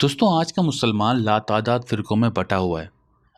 دوستوں آج کا مسلمان لاتعداد فرقوں میں بٹا ہوا ہے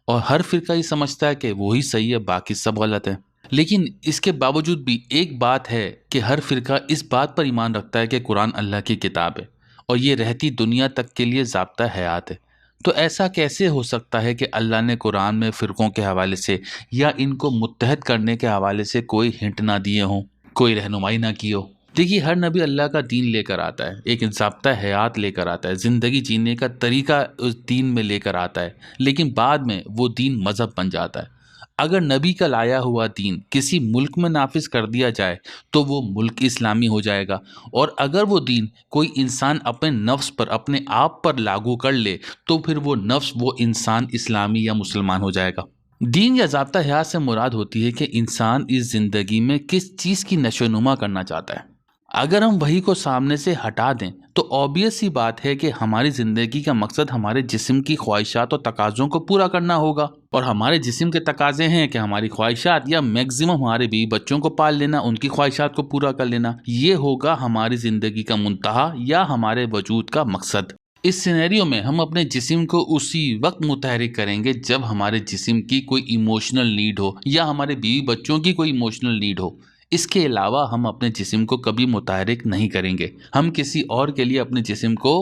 اور ہر فرقہ یہ سمجھتا ہے کہ وہی صحیح ہے، باقی سب غلط ہے۔ لیکن اس کے باوجود بھی ایک بات ہے کہ ہر فرقہ اس بات پر ایمان رکھتا ہے کہ قرآن اللہ کی کتاب ہے اور یہ رہتی دنیا تک کے لیے ضابطہ حیات ہے۔ تو ایسا کیسے ہو سکتا ہے کہ اللہ نے قرآن میں فرقوں کے حوالے سے یا ان کو متحد کرنے کے حوالے سے کوئی ہنٹ نہ دیے ہوں، کوئی رہنمائی نہ کی ہو؟ دیکھیے، ہر نبی اللہ کا دین لے کر آتا ہے، ایک ضابطہ حیات لے کر آتا ہے، زندگی جینے کا طریقہ اس دین میں لے کر آتا ہے، لیکن بعد میں وہ دین مذہب بن جاتا ہے۔ اگر نبی کا لایا ہوا دین کسی ملک میں نافذ کر دیا جائے تو وہ ملک اسلامی ہو جائے گا، اور اگر وہ دین کوئی انسان اپنے نفس پر، اپنے آپ پر لاگو کر لے تو پھر وہ نفس، وہ انسان اسلامی یا مسلمان ہو جائے گا۔ دین یا ضابطہ حیات سے مراد ہوتی ہے کہ انسان اس زندگی میں کس چیز کی نشو و نما کرنا چاہتا ہے۔ اگر ہم وہی کو سامنے سے ہٹا دیں تو آبویس سی بات ہے کہ ہماری زندگی کا مقصد ہمارے جسم کی خواہشات اور تقاضوں کو پورا کرنا ہوگا، اور ہمارے جسم کے تقاضے ہیں کہ ہماری خواہشات یا میکزیمم ہمارے بیوی بچوں کو پال لینا، ان کی خواہشات کو پورا کر لینا، یہ ہوگا ہماری زندگی کا منتہا یا ہمارے وجود کا مقصد۔ اس سینیریو میں ہم اپنے جسم کو اسی وقت متحرک کریں گے جب ہمارے جسم کی کوئی ایموشنل نیڈ ہو یا ہمارے بیوی بچوں کی کوئی ایموشنل نیڈ ہو۔ اس کے علاوہ ہم اپنے جسم کو کبھی متحرک نہیں کریں گے، ہم کسی اور کے لیے اپنے جسم کو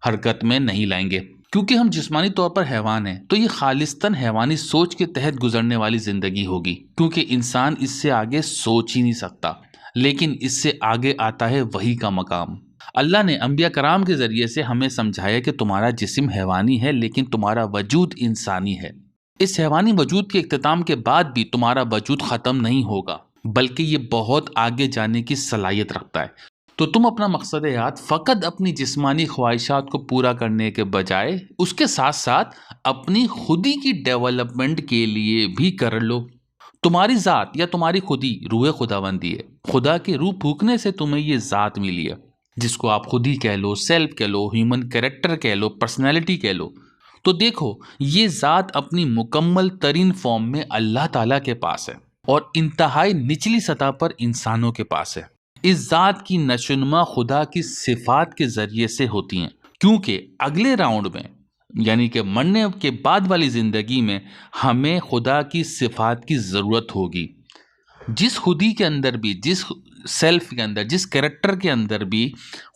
حرکت میں نہیں لائیں گے، کیونکہ ہم جسمانی طور پر حیوان ہیں۔ تو یہ خالصتاً حیوانی سوچ کے تحت گزرنے والی زندگی ہوگی، کیونکہ انسان اس سے آگے سوچ ہی نہیں سکتا۔ لیکن اس سے آگے آتا ہے وحی کا مقام۔ اللہ نے انبیاء کرام کے ذریعے سے ہمیں سمجھایا کہ تمہارا جسم حیوانی ہے لیکن تمہارا وجود انسانی ہے۔ اس حیوانی وجود کے اختتام کے بعد بھی تمہارا وجود ختم نہیں ہوگا، بلکہ یہ بہت آگے جانے کی صلاحیت رکھتا ہے۔ تو تم اپنا مقصد حیات فقط اپنی جسمانی خواہشات کو پورا کرنے کے بجائے اس کے ساتھ ساتھ اپنی خودی کی ڈیولپمنٹ کے لیے بھی کر لو۔ تمہاری ذات یا تمہاری خودی روح خداوندی ہے، خدا کی روح پھونکنے سے تمہیں یہ ذات ملی ہے، جس کو آپ خودی کہہ لو، سیلف کہہ لو، ہیومن کریکٹر کہہ لو، پرسنالٹی کہہ لو۔ تو دیکھو، یہ ذات اپنی مکمل ترین فارم میں اللہ تعالیٰ کے پاس ہے اور انتہائی نچلی سطح پر انسانوں کے پاس ہے۔ اس ذات کی نشوونما خدا کی صفات کے ذریعے سے ہوتی ہیں، کیونکہ اگلے راؤنڈ میں یعنی کہ مرنے کے بعد والی زندگی میں ہمیں خدا کی صفات کی ضرورت ہوگی۔ جس خودی کے اندر بھی، جس سیلف کے اندر، جس کریکٹر کے اندر بھی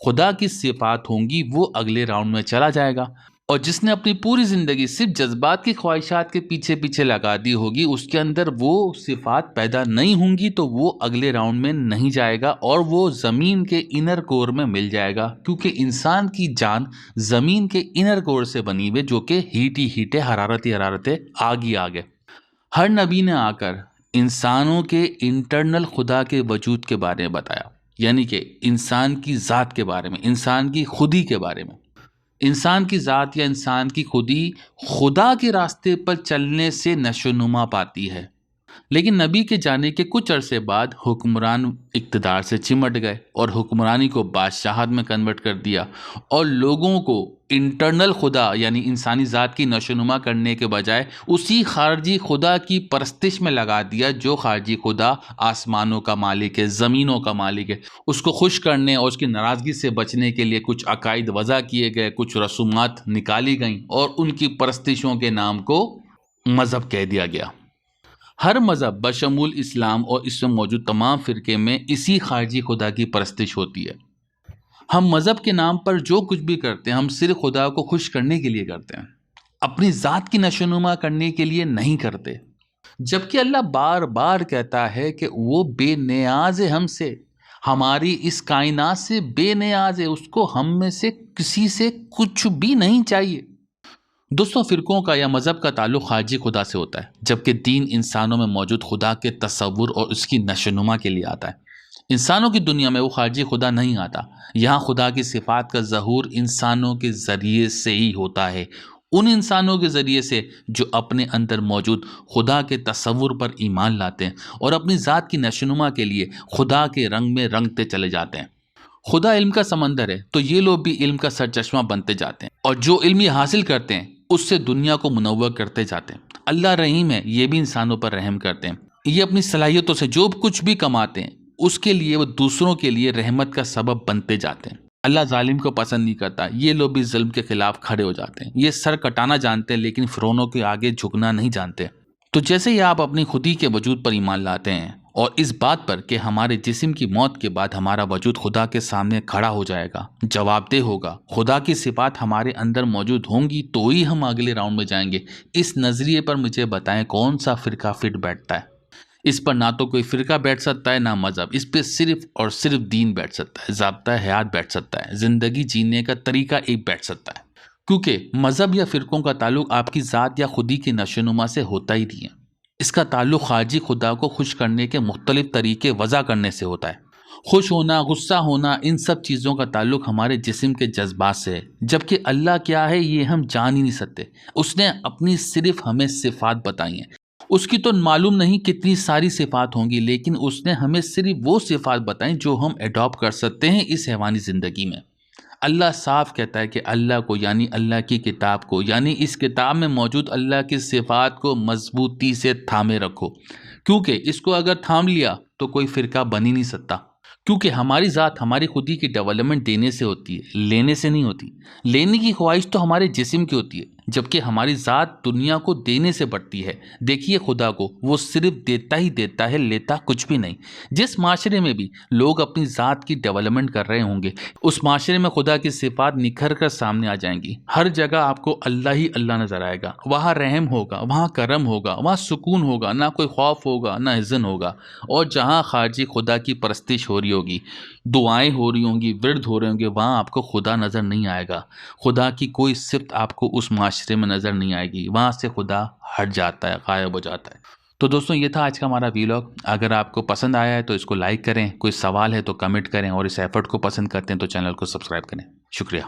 خدا کی صفات ہوں گی وہ اگلے راؤنڈ میں چلا جائے گا، اور جس نے اپنی پوری زندگی صرف جذبات کی خواہشات کے پیچھے پیچھے لگا دی ہوگی، اس کے اندر وہ صفات پیدا نہیں ہوں گی تو وہ اگلے راؤنڈ میں نہیں جائے گا اور وہ زمین کے انر کور میں مل جائے گا، کیونکہ انسان کی جان زمین کے انر کور سے بنی ہوئی، جو کہ ہیٹ حرارت آگ ہی آگ ہے۔ ہر نبی نے آ کر انسانوں کے انٹرنل خدا کے وجود کے بارے میں بتایا، یعنی کہ انسان کی ذات کے بارے میں، انسان کی خودی کے بارے میں۔ انسان کی ذات یا انسان کی خودی خدا کے راستے پر چلنے سے نشو و نما پاتی ہے، لیکن نبی کے جانے کے کچھ عرصے بعد حکمران اقتدار سے چمٹ گئے اور حکمرانی کو بادشاہت میں کنورٹ کر دیا، اور لوگوں کو انٹرنل خدا یعنی انسانی ذات کی نشو و نما کرنے کے بجائے اسی خارجی خدا کی پرستش میں لگا دیا، جو خارجی خدا آسمانوں کا مالک ہے، زمینوں کا مالک ہے۔ اس کو خوش کرنے اور اس کی ناراضگی سے بچنے کے لیے کچھ عقائد وضع کیے گئے، کچھ رسومات نکالی گئیں، اور ان کی پرستشوں کے نام کو مذہب کہہ دیا گیا۔ ہر مذہب بشمول اسلام اور اس میں موجود تمام فرقے میں اسی خارجی خدا کی پرستش ہوتی ہے۔ ہم مذہب کے نام پر جو کچھ بھی کرتے ہیں، ہم صرف خدا کو خوش کرنے کے لیے کرتے ہیں، اپنی ذات کی نشو و نما کرنے کے لیے نہیں کرتے، جبکہ اللہ بار بار کہتا ہے کہ وہ بے نیاز ہے ہم سے، ہماری اس کائنات سے بے نیاز ہے، اس کو ہم میں سے کسی سے کچھ بھی نہیں چاہیے۔ دوستوں، فرقوں کا یا مذہب کا تعلق خارجی خدا سے ہوتا ہے، جبکہ دین انسانوں میں موجود خدا کے تصور اور اس کی نشو و نما کے لیے آتا ہے۔ انسانوں کی دنیا میں وہ خارجی خدا نہیں آتا، یہاں خدا کی صفات کا ظہور انسانوں کے ذریعے سے ہی ہوتا ہے، ان انسانوں کے ذریعے سے جو اپنے اندر موجود خدا کے تصور پر ایمان لاتے ہیں اور اپنی ذات کی نشو و نما کے لیے خدا کے رنگ میں رنگتے چلے جاتے ہیں۔ خدا علم کا سمندر ہے تو یہ لوگ بھی علم کا سرچشمہ بنتے جاتے ہیں، اور جو علم یہ حاصل کرتے ہیں اس سے دنیا کو منور کرتے جاتے ہیں۔ اللہ رحیم ہے، یہ بھی انسانوں پر رحم کرتے ہیں، یہ اپنی صلاحیتوں سے جو کچھ بھی کماتے ہیں اس کے لیے وہ دوسروں کے لیے رحمت کا سبب بنتے جاتے ہیں۔ اللہ ظالم کو پسند نہیں کرتا۔ یہ لوگ بھی ظلم کے خلاف کھڑے ہو جاتے ہیں، یہ سر کٹانا جانتے ہیں لیکن فرعونوں کے آگے جھکنا نہیں جانتے۔ تو جیسے ہی آپ اپنی خودی کے وجود پر ایمان لاتے ہیں اور اس بات پر کہ ہمارے جسم کی موت کے بعد ہمارا وجود خدا کے سامنے کھڑا ہو جائے گا، جواب دہ ہوگا، خدا کی صفات ہمارے اندر موجود ہوں گی، تو ہی ہم اگلے راؤنڈ میں جائیں گے۔ اس نظریے پر مجھے بتائیں کون سا فرقہ فٹ بیٹھتا ہے؟ اس پر نہ تو کوئی فرقہ بیٹھ سکتا ہے نہ مذہب، اس پہ صرف اور صرف دین بیٹھ سکتا ہے، ضابطہ حیات بیٹھ سکتا ہے، زندگی جینے کا طریقہ ایک بیٹھ سکتا ہے، کیونکہ مذہب یا فرقوں کا تعلق آپ کی ذات یا خودی کی نشوونما سے ہوتا ہی نہیں ہے۔ اس کا تعلق خارجی خدا کو خوش کرنے کے مختلف طریقے وضع کرنے سے ہوتا ہے۔ خوش ہونا، غصہ ہونا، ان سب چیزوں کا تعلق ہمارے جسم کے جذبات سے ہے، جبکہ اللہ کیا ہے یہ ہم جان ہی نہیں سکتے۔ اس نے اپنی صرف ہمیں صفات بتائی ہیں۔ اس کی تو معلوم نہیں کتنی ساری صفات ہوں گی، لیکن اس نے ہمیں صرف وہ صفات بتائیں جو ہم ایڈاپٹ کر سکتے ہیں اس حیوانی زندگی میں۔ اللہ صاف کہتا ہے کہ اللہ کو یعنی اللہ کی کتاب کو یعنی اس کتاب میں موجود اللہ کی صفات کو مضبوطی سے تھامے رکھو، کیونکہ اس کو اگر تھام لیا تو کوئی فرقہ بن ہی نہیں سکتا۔ کیونکہ ہماری ذات ہماری خودی کی ڈیولپمنٹ دینے سے ہوتی ہے، لینے سے نہیں ہوتی۔ لینے کی خواہش تو ہمارے جسم کی ہوتی ہے، جبکہ ہماری ذات دنیا کو دینے سے بڑھتی ہے۔ دیکھیے خدا کو، وہ صرف دیتا ہی دیتا ہے، لیتا کچھ بھی نہیں۔ جس معاشرے میں بھی لوگ اپنی ذات کی ڈیولپمنٹ کر رہے ہوں گے، اس معاشرے میں خدا کی صفات نکھر کر سامنے آ جائیں گی۔ ہر جگہ آپ کو اللہ ہی اللہ نظر آئے گا، وہاں رحم ہوگا، وہاں کرم ہوگا، وہاں سکون ہوگا، نہ کوئی خوف ہوگا نہ حزن ہوگا۔ اور جہاں خارجی خدا کی پرستش ہو رہی ہوگی، دعائیں ہو رہی ہوں گی، ورد ہو رہے ہوں گے، وہاں آپ کو خدا نظر نہیں آئے گا۔ خدا کی کوئی صفت آپ کو اس معاشرے میں نظر نہیں آئے گی، وہاں سے خدا ہٹ جاتا ہے، غائب ہو جاتا ہے۔ تو دوستوں یہ تھا آج کا ہمارا ویلاگ۔ اگر آپ کو پسند آیا ہے تو اس کو لائک کریں، کوئی سوال ہے تو کمنٹ کریں، اور اس ایفرٹ کو پسند کرتے ہیں تو چینل کو سبسکرائب کریں۔ شکریہ۔